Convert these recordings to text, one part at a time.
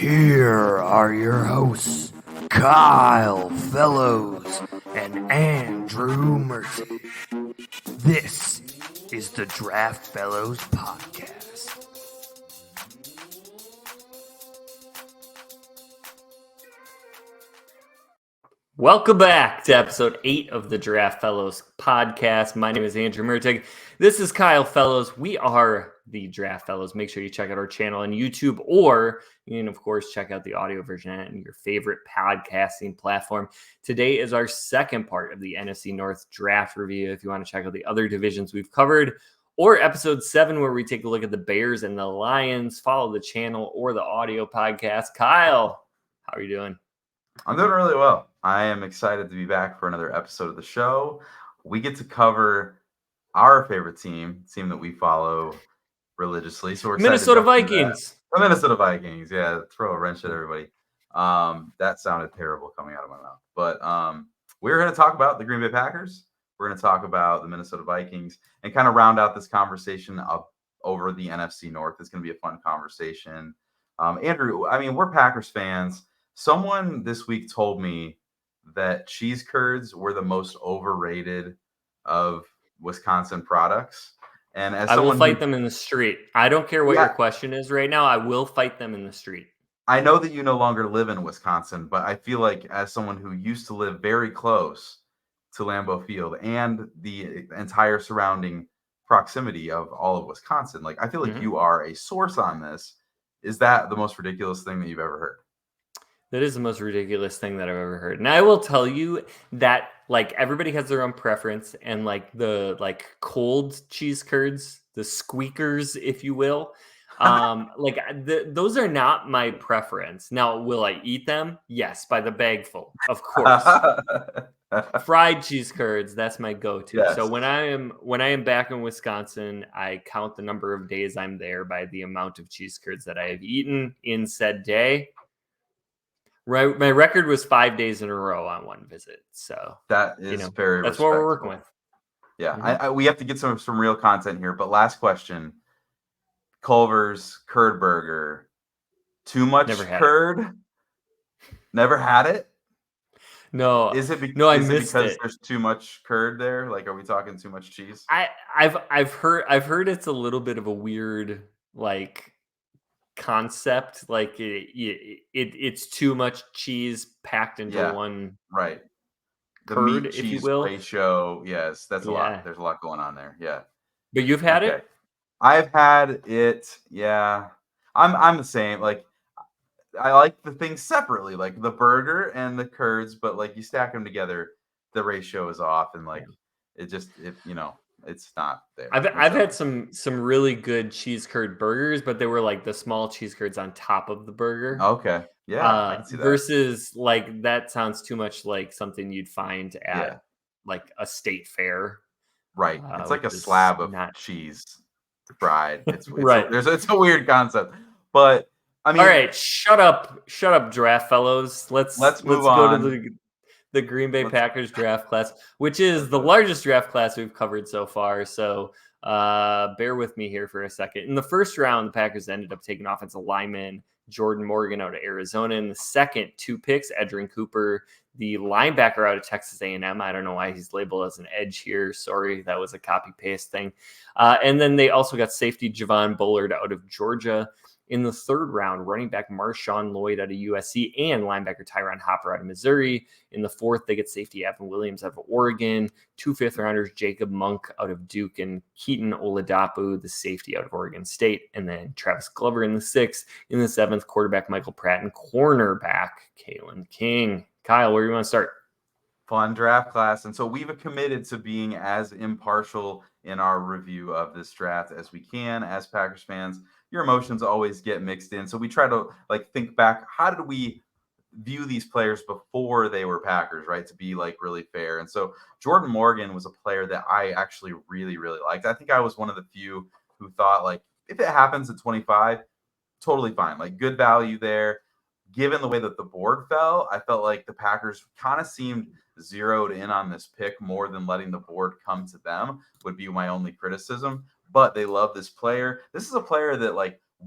Here are your hosts, Kyle Fellows and Andrew Mertig. This is the Draft Fellows Podcast. Welcome back to episode 8 of the Draft Fellows Podcast. My name is Andrew Mertig. This is Kyle Fellows. We are the Draft Fellows. Make sure you check out our channel on YouTube, or you can, of course, check out the audio version on your favorite podcasting platform. Today is our second part of the NFC North draft review. If you want to check out the other divisions we've covered, or episode 7, where we take a look at the Bears and the Lions, follow the channel or the audio podcast. Kyle, how are you doing? I'm doing really well. I am excited to be back for another episode of the show. We get to cover our favorite team that we follow religiously. So we're excited. Minnesota Vikings. The Minnesota Vikings. Yeah, throw a wrench at everybody. That sounded terrible coming out of my mouth. But we're going to talk about the Green Bay Packers. We're going to talk about the Minnesota Vikings and kind of round out this conversation up over the NFC North. It's going to be a fun conversation. Andrew, I mean, we're Packers fans. Someone this week told me that cheese curds were the most overrated of Wisconsin products. And as I will fight them in the street. I don't care what your question is right now. I will fight them in the street. I know that you no longer live in Wisconsin, but I feel like as someone who used to live very close to Lambeau Field and the entire surrounding proximity of all of Wisconsin, like I feel like you are a source on this. Is that the most ridiculous thing that you've ever heard? That is the most ridiculous thing that I've ever heard. And I will tell you that like everybody has their own preference, and like the cold cheese curds, the squeakers, if you will, those are not my preference. Now, will I eat them? Yes, by the bagful, of course. Fried cheese curds, that's my go-to. Yes. So when I am back in Wisconsin, I count the number of days I'm there by the amount of cheese curds that I have eaten in said day. Right, my record was 5 days in a row on one visit. So that is very. That's what we're working with. Yeah, we have to get some real content here. But last question: Culver's curd burger. Too much curd? Never had it. No. Is it? I missed because there's too much curd there? Like, are we talking too much cheese? I've heard it's a little bit of a weird concept, like it's too much cheese packed into one right the curd, meat if cheese you will. ratio. Yes, that's a lot. There's a lot going on there. Yeah, but you've had it. I've had it. Yeah, I'm the same. Like, I like the things separately, like the burger and the curds, but like you stack them together, the ratio is off, and it's not there. I've had some really good cheese curd burgers, but they were like the small cheese curds on top of the burger. Okay. Yeah. I can see that. Versus that sounds too much like something you'd find at like a state fair. Right. It's like a slab of cheese fried. It's right. It's a weird concept. But I mean, all right, shut up, Draft Fellows. Let's move on. Go to the Green Bay Packers draft class, which is the largest draft class we've covered so far. So bear with me here for a second. In the first round, the Packers ended up taking offensive lineman Jordan Morgan out of Arizona. In the second, 2 picks, Edgerrin Cooper, the linebacker out of Texas A&M. I don't know why he's labeled as an edge here. Sorry, that was a copy-paste thing. And then they also got safety Javon Bullard out of Georgia. In the third round, running back Marshawn Lloyd out of USC and linebacker Tyron Hopper out of Missouri. In the fourth, they get safety Evan Williams out of Oregon, 2 fifth-rounders, Jacob Monk out of Duke and Keaton Oladapo, the safety out of Oregon State, and then Travis Glover in the sixth. In the seventh, quarterback Michael Pratt and cornerback Kalen King. Kyle, where do you want to start? Fun draft class. And so we've committed to being as impartial in our review of this draft as we can as Packers fans. Your emotions always get mixed in. So we try to think back, how did we view these players before they were Packers, right? To be really fair. And so Jordan Morgan was a player that I actually really, really liked. I think I was one of the few who thought if it happens at 25, totally fine. Good value there. Given the way that the board fell, I felt like the Packers kind of seemed zeroed in on this pick more than letting the board come to them would be my only criticism. But they love this player. This is a player that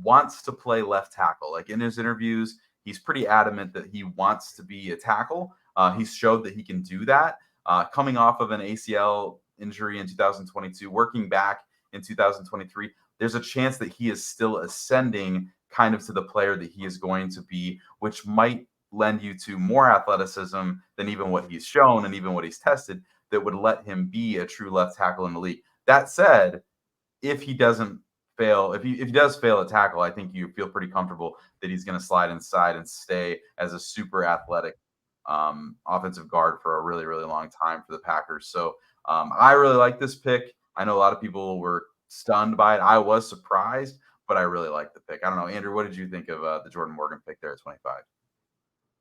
wants to play left tackle. Like in his interviews, he's pretty adamant that he wants to be a tackle. He's showed that he can do that. Coming off of an ACL injury in 2022, working back in 2023, there's a chance that he is still ascending kind of to the player that he is going to be, which might lend you to more athleticism than even what he's shown and even what he's tested that would let him be a true left tackle in the league. That said, if he doesn't fail, if he does fail at tackle, I think you feel pretty comfortable that he's going to slide inside and stay as a super athletic offensive guard for a really, really long time for the Packers. So I really like this pick. I know a lot of people were stunned by it. I was surprised, but I really like the pick. I don't know, Andrew, what did you think of the Jordan Morgan pick there at 25?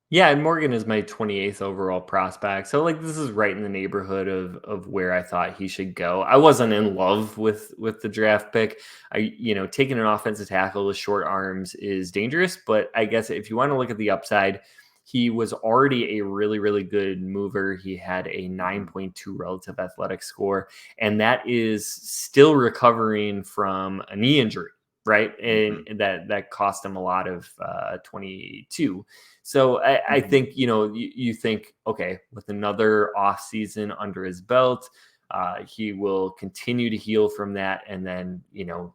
Yeah, and Morgan is my 28th overall prospect. So like this is right in the neighborhood of where I thought he should go. I wasn't in love with the draft pick. Taking an offensive tackle with short arms is dangerous, but I guess if you want to look at the upside, he was already a really, really good mover. He had a 9.2 relative athletic score, and that is still recovering from a knee injury, right? And that cost him a lot of 22. So I think, you think, okay, with another off season under his belt, he will continue to heal from that and then,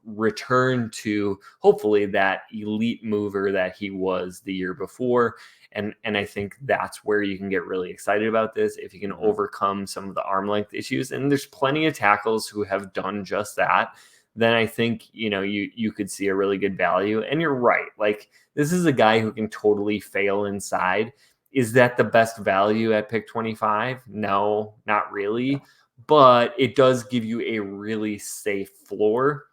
return to hopefully that elite mover that he was the year before. And I think that's where you can get really excited about this if you can overcome some of the arm length issues. And there's plenty of tackles who have done just that. Then I think, you could see a really good value. And you're right. Like this is a guy who can totally fail inside. Is that the best value at pick 25? No, not really. But it does give you a really safe floor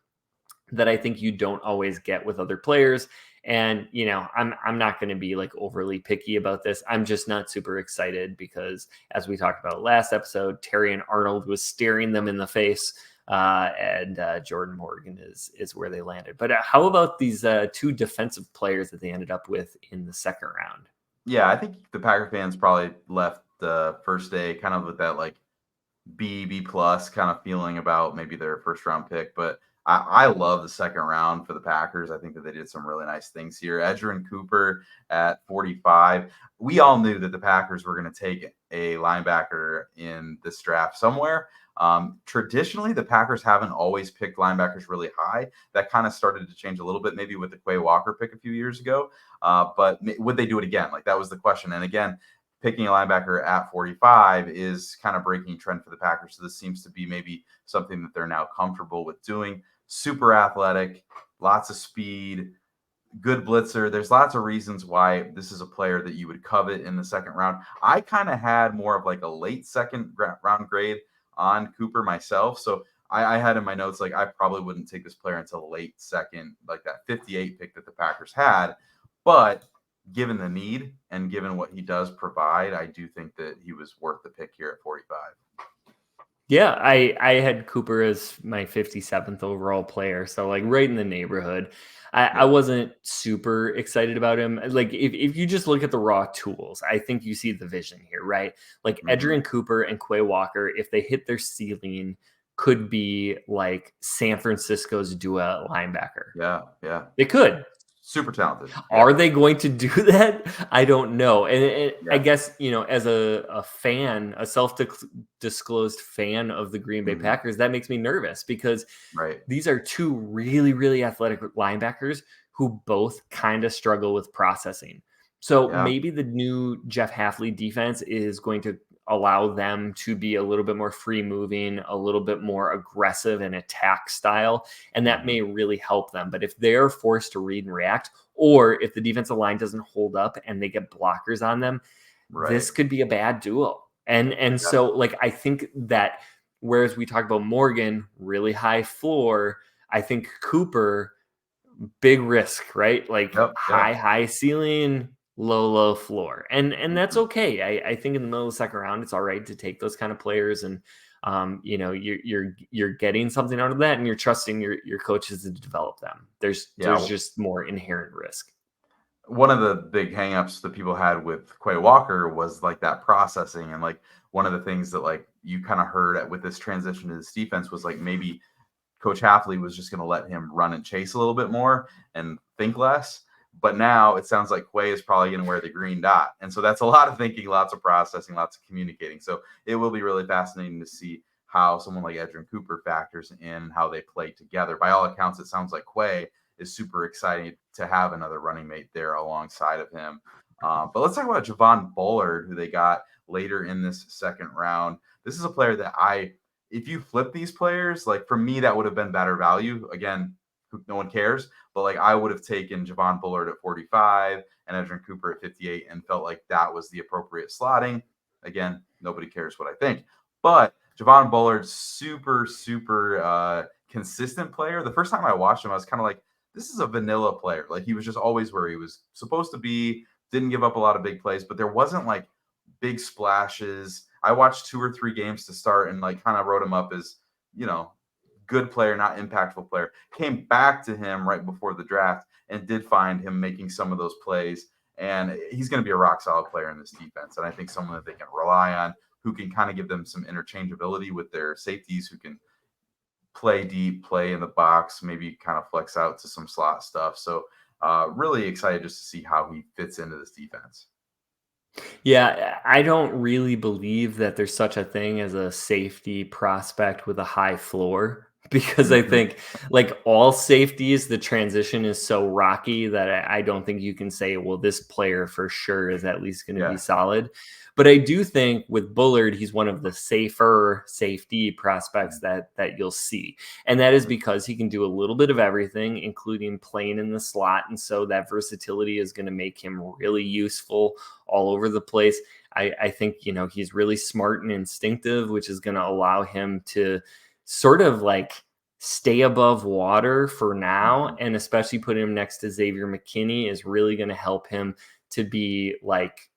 that I think you don't always get with other players. And, I'm not going to be like overly picky about this. I'm just not super excited because as we talked about last episode, Terry and Arnold was staring them in the face. And Jordan Morgan is where they landed. But how about these two defensive players that they ended up with in the second round? Yeah, I think the Packer fans probably left the first day kind of with that like B plus kind of feeling about maybe their first round pick. But I love the second round for the Packers. I think that they did some really nice things here. Edgerrin Cooper at 45. We all knew that the Packers were going to take a linebacker in this draft somewhere. Traditionally, the Packers haven't always picked linebackers really high. That kind of started to change a little bit, maybe with the Quay Walker pick a few years ago. But would they do it again? Like that was the question. And again, picking a linebacker at 45 is kind of breaking trend for the Packers. So this seems to be maybe something that they're now comfortable with doing. Super athletic, lots of speed, good blitzer. There's lots of reasons why this is a player that you would covet in the second round. I kind of had more of like a late second round grade on Cooper myself. So I had in my notes, like I probably wouldn't take this player until late second, like that 58 pick that the Packers had. But given the need and given what he does provide, I do think that he was worth the pick here at 45. Yeah, I had Cooper as my 57th overall player. So like right in the neighborhood. I wasn't super excited about him. Like if you just look at the raw tools, I think you see the vision here, right? Like Edgerrin Cooper and Quay Walker, if they hit their ceiling, could be like San Francisco's dual linebacker. Yeah. They could. Super talented. Are they going to do that? I don't know. And I guess, as a fan, a self-disclosed fan of the Green Bay Packers, that makes me nervous because these are two really, really athletic linebackers who both kind of struggle with processing. So maybe the new Jeff Hafley defense is going to allow them to be a little bit more free moving, a little bit more aggressive and attack style. And that may really help them. But if they're forced to read and react, or if the defensive line doesn't hold up and they get blockers on them, this could be a bad duo. And so like, I think that whereas we talk about Morgan, really high floor, I think Cooper, big risk, right? Like high ceiling, low floor. And that's okay. I think in the middle of the second round, it's all right to take those kind of players and you're getting something out of that and you're trusting your coaches to develop them. There's just more inherent risk. One of the big hangups that people had with Quay Walker was like that processing. And like one of the things that like you kind of heard with this transition to this defense was like maybe Coach Hafley was just going to let him run and chase a little bit more and think less. But now it sounds like Quay is probably going to wear the green dot. And so that's a lot of thinking, lots of processing, lots of communicating. So it will be really fascinating to see how someone like Edgerrin Cooper factors in, how they play together. By all accounts, it sounds like Quay is super excited to have another running mate there alongside of him. But let's talk about Javon Bullard, who they got later in this second round. This is a player that if you flip these players, like for me, that would have been better value. Again, no one cares, but like I would have taken Javon Bullard at 45 and Edgerrin Cooper at 58 and felt like that was the appropriate slotting. Again, nobody cares what I think, but Javon Bullard's super consistent player. The first time I watched him, I was kind of like, this is a vanilla player. Like he was just always where he was supposed to be, didn't give up a lot of big plays, but there wasn't like big splashes. I watched 2 or 3 games to start and like kind of wrote him up as, good player, not impactful player. Came back to him right before the draft and did find him making some of those plays. And he's going to be a rock solid player in this defense. And I think someone that they can rely on, who can kind of give them some interchangeability with their safeties, who can play deep, play in the box, maybe kind of flex out to some slot stuff. So really excited just to see how he fits into this defense. Yeah, I don't really believe that there's such a thing as a safety prospect with a high floor because I think like all safeties, the transition is so rocky that I don't think you can say, well, this player for sure is at least going to be solid. But I do think with Bullard, he's one of the safer safety prospects that you'll see. And that is because he can do a little bit of everything, including playing in the slot. And so that versatility is going to make him really useful all over the place. I think, he's really smart and instinctive, which is going to allow him to sort of like stay above water for now. And especially putting him next to Xavier McKinney is really going to help him to be like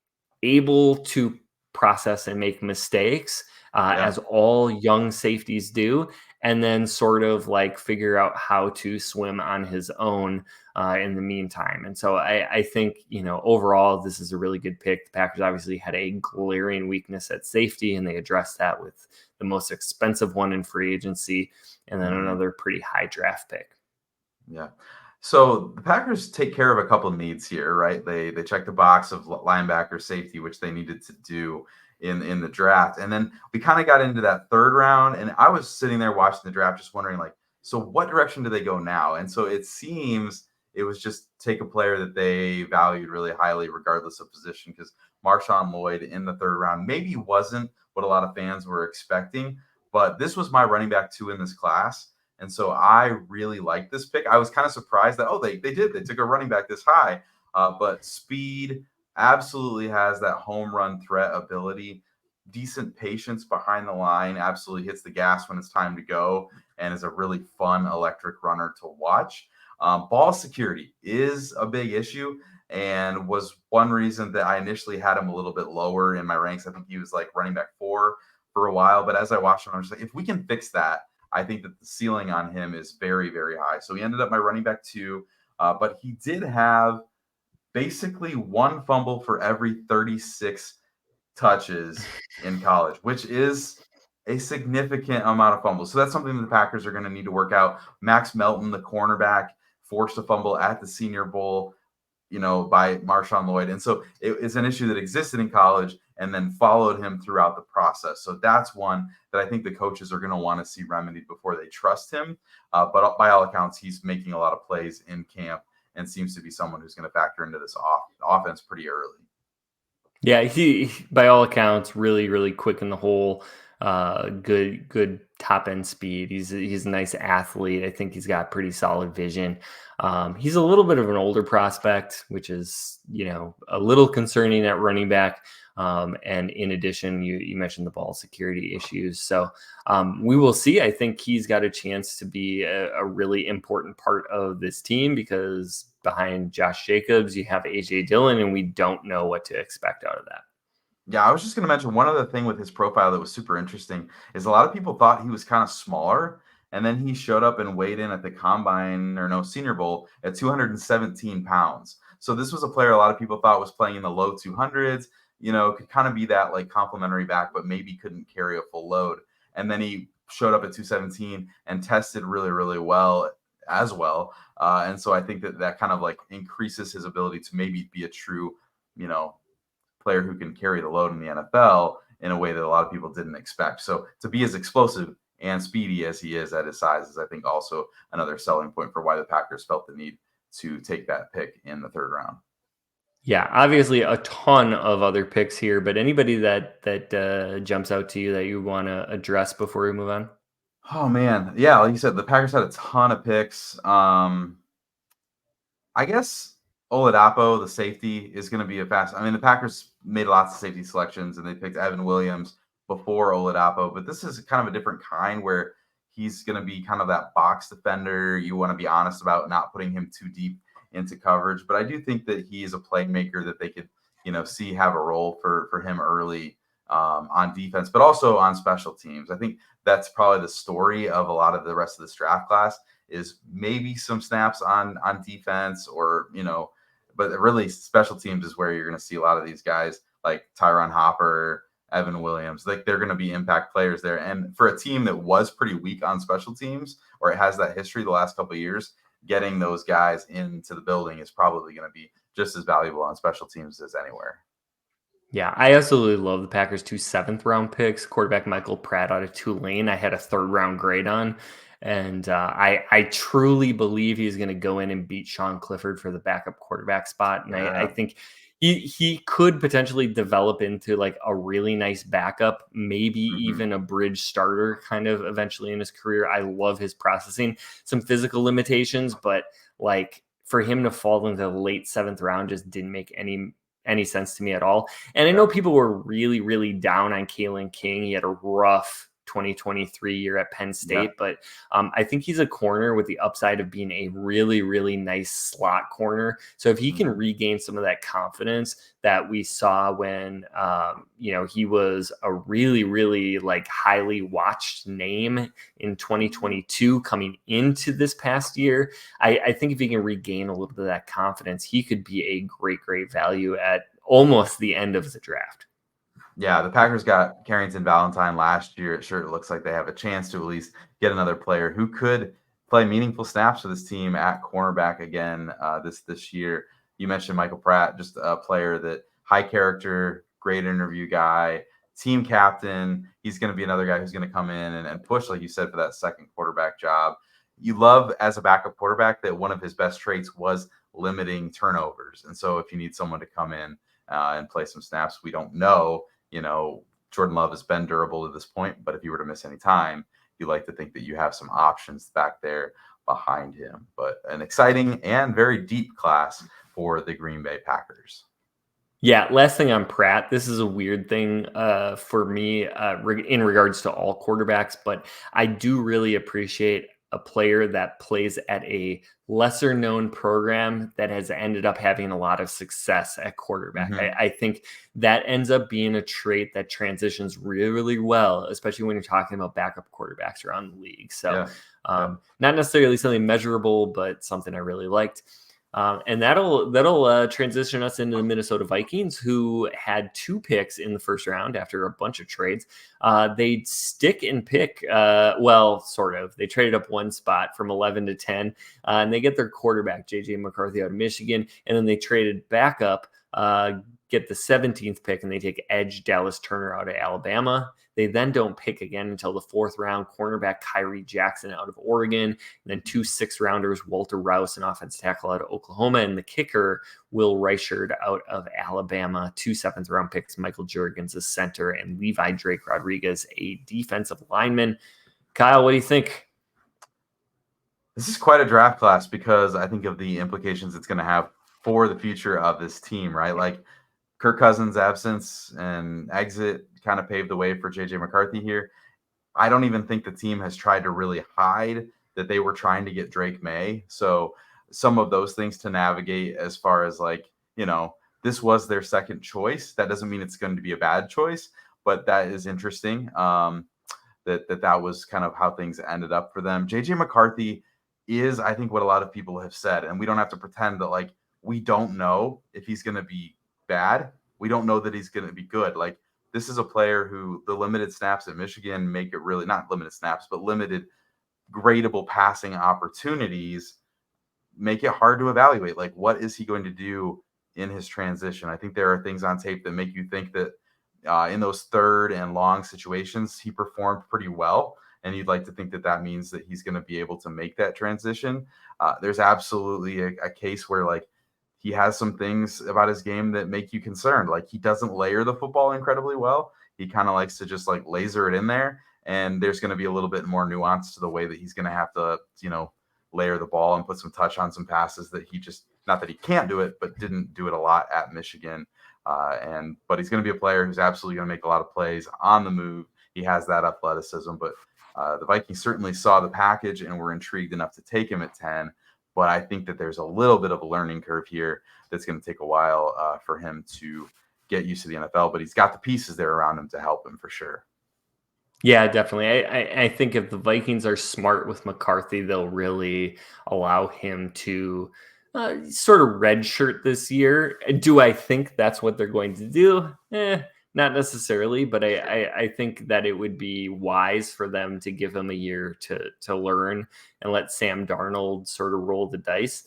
able to process and make mistakes as all young safeties do, and then sort of like figure out how to swim on his own in the meantime. And so I think, overall, this is a really good pick. The Packers obviously had a glaring weakness at safety, and they addressed that with the most expensive one in free agency, and then another pretty high draft pick. Yeah. So the Packers take care of a couple of needs here, right? They check the box of linebacker, safety, which they needed to do in the draft. And then we kind of got into that third round, and I was sitting there watching the draft just wondering, like, so what direction do they go now? And so it seems it was just take a player that they valued really highly regardless of position, because Marshawn Lloyd in the third round maybe wasn't what a lot of fans were expecting, but this was my running back 2 in this class. And so I really like this pick. I was kind of surprised that, they took a running back this high, but speed, absolutely has that home run threat ability, decent patience behind the line, absolutely hits the gas when it's time to go, and is a really fun electric runner to watch. Ball security is a big issue and was one reason that I initially had him a little bit lower in my ranks. I think he was like running back 4 for a while, but as I watched him, I was like, if we can fix that, I think that the ceiling on him is very, very high. So he ended up my running back 2, but he did have basically 1 fumble for every 36 touches in college, which is a significant amount of fumbles. So that's something that the Packers are going to need to work out. Max Melton, the cornerback, forced a fumble at the Senior Bowl, by Marshawn Lloyd. And so it's an issue that existed in college and then followed him throughout the process. So that's one that I think the coaches are going to want to see remedied before they trust him. But by all accounts, he's making a lot of plays in camp and seems to be someone who's going to factor into this offense pretty early. Yeah, he by all accounts, really, really quick in the hole. Good top end speed. He's a nice athlete. I think he's got pretty solid vision. He's a little bit of an older prospect, which is a little concerning at running back. And in addition, you mentioned the ball security issues. So we will see. I think he's got a chance to be a really important part of this team, because behind Josh Jacobs, you have AJ Dillon, and we don't know what to expect out of that. Yeah, I was just going to mention one other thing with his profile that was super interesting is a lot of people thought he was kind of smaller, and then he showed up and weighed in at the Senior Bowl at 217 pounds. So this was a player a lot of people thought was playing in the low 200s, could kind of be that like complimentary back, but maybe couldn't carry a full load. And then he showed up at 217 and tested really, really well as well. And so I think that kind of like increases his ability to maybe be a true, player who can carry the load in the NFL in a way that a lot of people didn't expect. So to be as explosive and speedy as he is at his size is, I think, also another selling point for why the Packers felt the need to take that pick in the third round. Yeah, obviously a ton of other picks here, but anybody that jumps out to you that you want to address before we move on? Oh man, yeah, like you said, the Packers had a ton of picks. I guess Oladapo, the safety, is going to be a fast. I mean, the Packers made lots of safety selections, and they picked Evan Williams before Oladapo, but this is kind of a different kind where he's going to be kind of that box defender. You want to be honest about not putting him too deep into coverage, but I do think that he is a playmaker that they could, see have a role for him early on defense, but also on special teams. I think that's probably the story of a lot of the rest of this draft class is maybe some snaps on defense or, but really special teams is where you're going to see a lot of these guys like Tyron Hopper, Evan Williams. Like they're going to be impact players there. And for a team that was pretty weak on special teams, or it has that history the last couple of years, getting those guys into the building is probably going to be just as valuable on special teams as anywhere. Yeah, I absolutely love the Packers' 2 7th-round picks. Quarterback Michael Pratt out of Tulane, I had a third-round grade on. And I truly believe he's going to go in and beat Sean Clifford for the backup quarterback spot. And I think he could potentially develop into like a really nice backup, maybe even a bridge starter kind of eventually in his career. I love his processing, some physical limitations, but like for him to fall into the late 7th round just didn't make any sense to me at all. And I know people were really, really down on Kalen King. He had a rough 2023 year at Penn State, but I think he's a corner with the upside of being a really, really nice slot corner. So if he can regain some of that confidence that we saw when, he was a really, really like highly watched name in 2022 coming into this past year, I think if he can regain a little bit of that confidence, he could be a great, great value at almost the end of the draft. Yeah, the Packers got Carrington Valentine last year. It sure looks like they have a chance to at least get another player who could play meaningful snaps for this team at cornerback again this year. You mentioned Michael Pratt, just a player that high character, great interview guy, team captain. He's going to be another guy who's going to come in and push, like you said, for that second quarterback job. You love as a backup quarterback that one of his best traits was limiting turnovers. And so if you need someone to come in and play some snaps, we don't know. Jordan Love has been durable to this point, but if you were to miss any time, you like to think that you have some options back there behind him. But an exciting and very deep class for the Green Bay Packers. Yeah, last thing on Pratt. This is a weird thing for me in regards to all quarterbacks, but I do really appreciate a player that plays at a lesser known program that has ended up having a lot of success at quarterback. I think that ends up being a trait that transitions really, really well, especially when you're talking about backup quarterbacks around the league. So not necessarily something measurable, but something I really liked. And that'll transition us into the Minnesota Vikings, who had 2 picks in the first round after a bunch of trades. They stick and pick, sort of. They traded up one spot from 11 to 10, and they get their quarterback, J.J. McCarthy, out of Michigan. And then they traded back up, get the 17th pick, and they take edge Dallas Turner out of Alabama. They then don't pick again until the 4th round, cornerback Kyrie Jackson out of Oregon, and then 2 6th-rounders, Walter Rouse, an offensive tackle out of Oklahoma, and the kicker, Will Reichard out of Alabama, 2 7th-round picks, Michael Juergens, a center, and Levi Drake Rodriguez, a defensive lineman. Kyle, what do you think? This is quite a draft class because I think of the implications it's going to have for the future of this team, right? Like Kirk Cousins' absence and exit kind of paved the way for J.J. McCarthy here. I don't even think the team has tried to really hide that they were trying to get Drake May. So some of those things to navigate as far as this was their second choice. That doesn't mean it's going to be a bad choice, but that is interesting. That was kind of how things ended up for them. J.J. McCarthy is, I think, what a lot of people have said, and we don't have to pretend that we don't know if he's going to be bad. We don't know that he's going to be good. This is a player who the limited snaps at Michigan make it really not limited snaps, but limited gradable passing opportunities make it hard to evaluate. Like, what is he going to do in his transition? I think there are things on tape that make you think that in those third and long situations, he performed pretty well. And you'd like to think that that means that he's going to be able to make that transition. There's absolutely a case where, like, he has some things about his game that make you concerned. Like, he doesn't layer the football incredibly well. He kind of likes to just like laser it in there. And there's going to be a little bit more nuance to the way that he's going to have to, layer the ball and put some touch on some passes that he just, not that he can't do it, but didn't do it a lot at Michigan. But he's going to be a player who's absolutely going to make a lot of plays on the move. He has that athleticism, but the Vikings certainly saw the package and were intrigued enough to take him at 10. But I think that there's a little bit of a learning curve here that's going to take a while for him to get used to the NFL. But he's got the pieces there around him to help him for sure. Yeah, definitely. I think if the Vikings are smart with McCarthy, they'll really allow him to sort of redshirt this year. Do I think that's what they're going to do? Not necessarily, but I think that it would be wise for them to give him a year to learn and let Sam Darnold sort of roll the dice.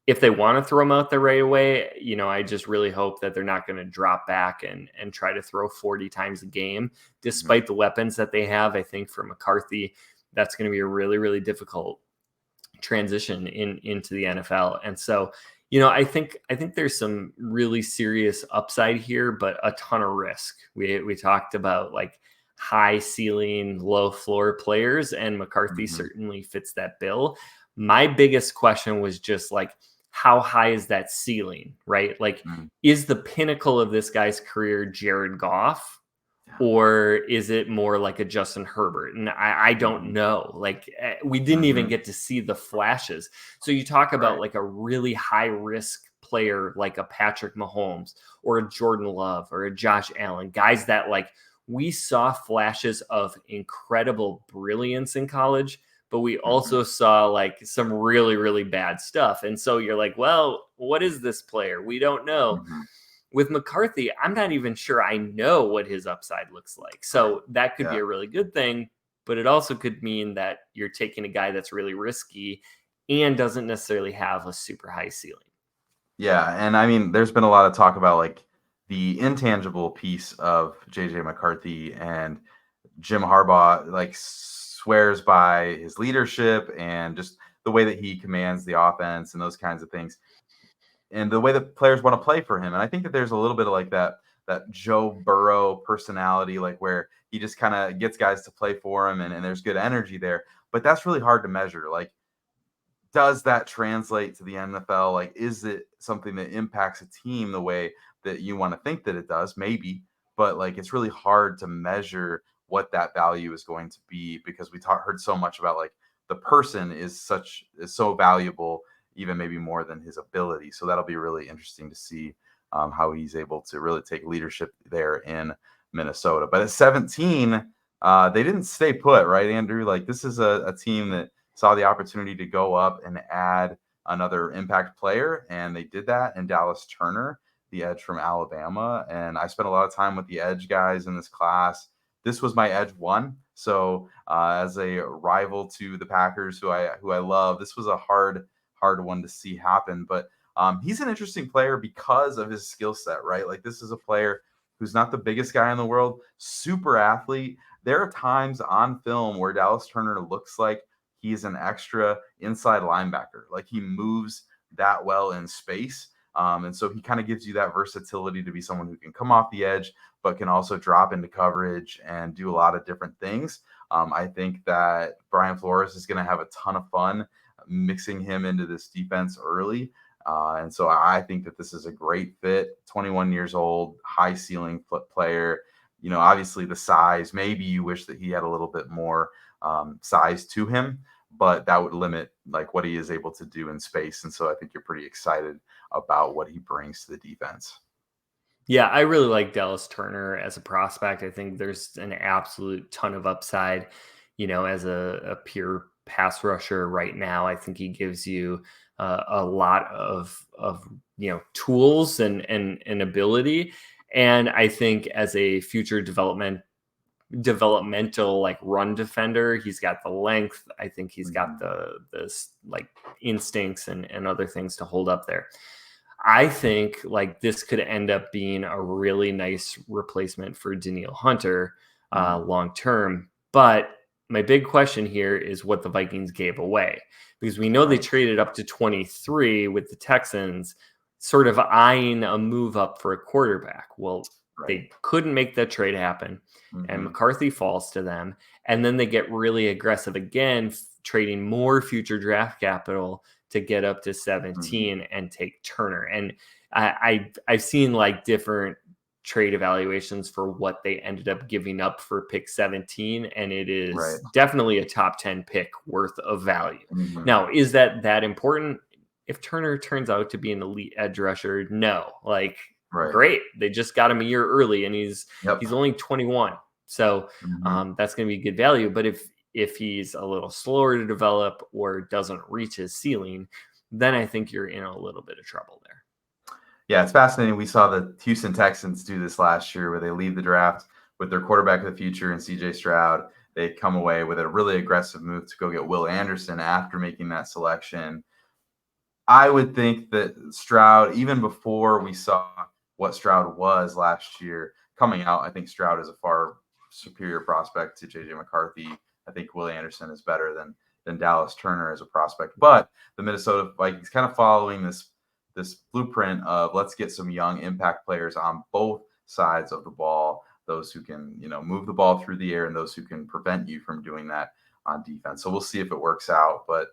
If they want to throw him out there right away, I just really hope that they're not going to drop back and try to throw 40 times a game, despite the weapons that they have. I think for McCarthy, that's going to be a really, really difficult transition into the NFL. And so, I think there's some really serious upside here, but a ton of risk. We talked about like high ceiling, low floor players, and McCarthy certainly fits that bill. My biggest question was just like, how high is that ceiling, right? Like, is the pinnacle of this guy's career Jared Goff, or is it more like a Justin Herbert? And I don't know. Like, we didn't even get to see the flashes. So you talk about like a really high risk player, like a Patrick Mahomes or a Jordan Love or a Josh Allen, guys that like we saw flashes of incredible brilliance in college, but we also saw like some really, really bad stuff. And so you're like, well, what is this player? We don't know. With McCarthy, I'm not even sure I know what his upside looks like. So that could be a really good thing, but it also could mean that you're taking a guy that's really risky and doesn't necessarily have a super high ceiling. Yeah, and I mean, there's been a lot of talk about like the intangible piece of JJ McCarthy, and Jim Harbaugh like swears by his leadership and just the way that he commands the offense and those kinds of things, and the way that players want to play for him. And I think that there's a little bit of like that Joe Burrow personality, like where he just kind of gets guys to play for him, and there's good energy there. But that's really hard to measure. Like, does that translate to the NFL? Like, is it something that impacts a team the way that you want to think that it does? Maybe, but like, it's really hard to measure what that value is going to be, because we heard so much about like the person is so valuable, even maybe more than his ability. So that'll be really interesting to see how he's able to really take leadership there in Minnesota. But at 17, they didn't stay put, right, Andrew? Like, this is a team that saw the opportunity to go up and add another impact player, and they did that in Dallas Turner, the edge from Alabama. And I spent a lot of time with the edge guys in this class. This was my edge one. So as a rival to the Packers, who I love, this was a hard one to see happen. But he's an interesting player because of his skill set, right? Like, this is a player who's not the biggest guy in the world, super athlete. There are times on film where Dallas Turner looks like he's an extra inside linebacker. Like, he moves that well in space. And so he kind of gives you that versatility to be someone who can come off the edge, but can also drop into coverage and do a lot of different things. I think that Brian Flores is going to have a ton of fun mixing him into this defense early. And so I think that this is a great fit. 21 years old, high ceiling player. Obviously the size, maybe you wish that he had a little bit more size to him, but that would limit like what he is able to do in space. And so I think you're pretty excited about what he brings to the defense. Yeah, I really like Dallas Turner as a prospect. I think there's an absolute ton of upside, as a pure pass rusher right now. I think he gives you a lot of tools and ability. And I think as a future development developmental like run defender. He's got the length. I think he's got the like instincts and other things to hold up there. I think like this could end up being a really nice replacement for Danielle Hunter long term. But my big question here is what the Vikings gave away, because we know they traded up to 23 with the Texans, sort of eyeing a move up for a quarterback. Well, they couldn't make that trade happen, and McCarthy falls to them. And then they get really aggressive again, trading more future draft capital to get up to 17 and take Turner. And I've seen like different trade evaluations for what they ended up giving up for pick 17, and it is definitely a top 10 pick worth of value. Now, is that important? If Turner turns out to be an elite edge rusher, no. Like, great. They just got him a year early, and he's only 21. So that's going to be good value. But if he's a little slower to develop or doesn't reach his ceiling, then I think you're in a little bit of trouble there. Yeah, it's fascinating. We saw the Houston Texans do this last year where they leave the draft with their quarterback of the future and CJ Stroud. They come away with a really aggressive move to go get Will Anderson after making that selection. I would think that Stroud, even before we saw what Stroud was last year coming out, I think Stroud is a far superior prospect to JJ McCarthy. I think Will Anderson is better than Dallas Turner as a prospect. But the Minnesota Vikings kind of following this blueprint of let's get some young impact players on both sides of the ball, those who can, move the ball through the air and those who can prevent you from doing that on defense. So we'll see if it works out. But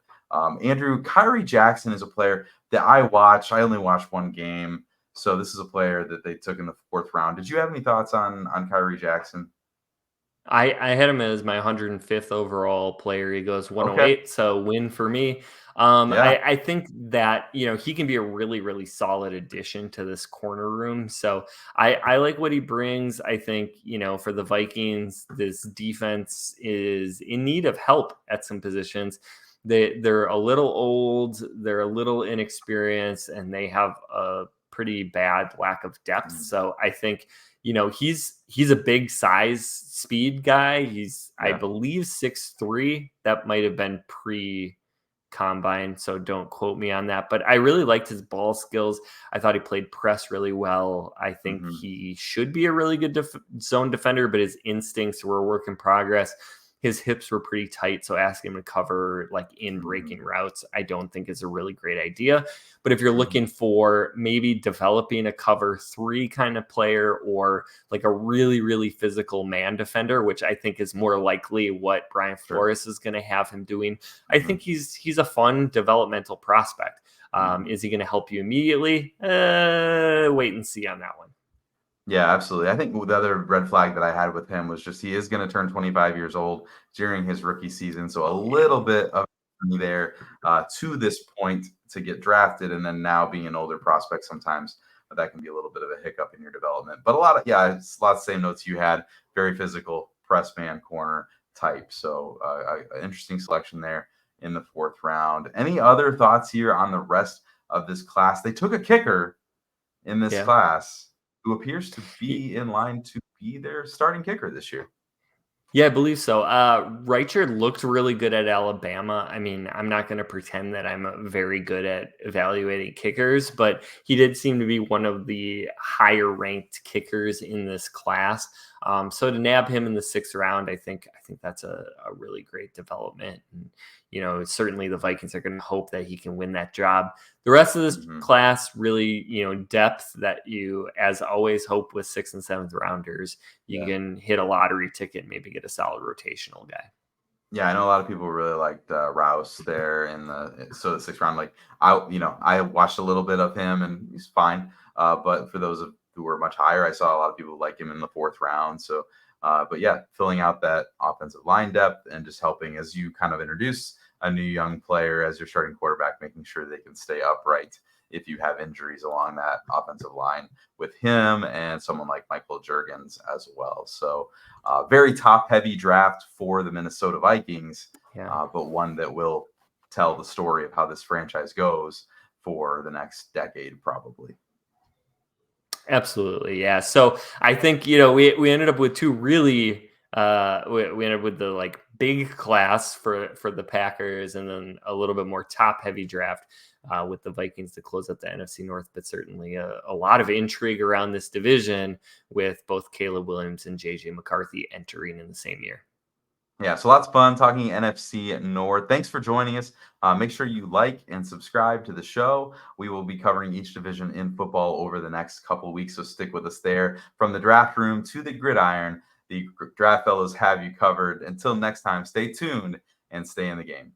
Andrew, Kyrie Jackson is a player that I watched. I only watched one game. So this is a player that they took in the 4th round. Did you have any thoughts on Kyrie Jackson? I had him as my 105th overall player. He goes 108, so win for me. I think that, he can be a really, really solid addition to this corner room. So I like what he brings. I think, for the Vikings, this defense is in need of help at some positions. They're a little old, they're a little inexperienced, and they have a pretty bad lack of depth. So I think, he's a big size speed guy. He's, I believe, 6'3". That might have been pre-combine, so don't quote me on that. But I really liked his ball skills. I thought he played press really well. I think he should be a really good zone defender, but his instincts were a work in progress. His hips were pretty tight, so asking him to cover like in breaking routes, I don't think is a really great idea. But if you're looking for maybe developing a cover 3 kind of player or like a really, really physical man defender, which I think is more likely what Brian Flores is going to have him doing, I think he's a fun developmental prospect. Is he going to help you immediately? Wait and see on that one. Yeah, absolutely. I think the other red flag that I had with him was just he is going to turn 25 years old during his rookie season. So a little bit of there to this point to get drafted, and then now being an older prospect, sometimes that can be a little bit of a hiccup in your development. But it's a lot of the same notes you had. Very physical, press man, corner type. So interesting selection there in the 4th round. Any other thoughts here on the rest of this class? They took a kicker in this class who appears to be in line to be their starting kicker this year. Yeah, I believe so. Reichard looked really good at Alabama. I mean, I'm not going to pretend that I'm very good at evaluating kickers, but he did seem to be one of the higher ranked kickers in this class. So to nab him in the 6th round, I think that's a really great development. And, certainly the Vikings are going to hope that he can win that job. The rest of this class, really, depth that you, as always, hope with 6th and 7th rounders. You can hit a lottery ticket, maybe get a solid rotational guy. Yeah, I know a lot of people really liked Rouse there in the 6th round. Like I watched a little bit of him and he's fine. But for those who were much higher, I saw a lot of people like him in the 4th round. So, but yeah, filling out that offensive line depth and just helping as you kind of introduce a new young player as your starting quarterback, making sure they can stay upright if you have injuries along that offensive line with him and someone like Michael Juergens as well. So very top-heavy draft for the Minnesota Vikings, but one that will tell the story of how this franchise goes for the next decade, probably. Absolutely, yeah. So I think, we ended up with 2 really we ended with the like big class for the Packers, and then a little bit more top heavy draft with the Vikings to close up the NFC North. But certainly a lot of intrigue around this division with both Caleb Williams and JJ McCarthy entering in the same year. Yeah, so lots of fun talking NFC North. Thanks for joining us. Make sure you like and subscribe to the show. We will be covering each division in football over the next couple of weeks, so stick with us there. From the draft room to the gridiron, the Draft Fellows have you covered. Until next time, stay tuned and stay in the game.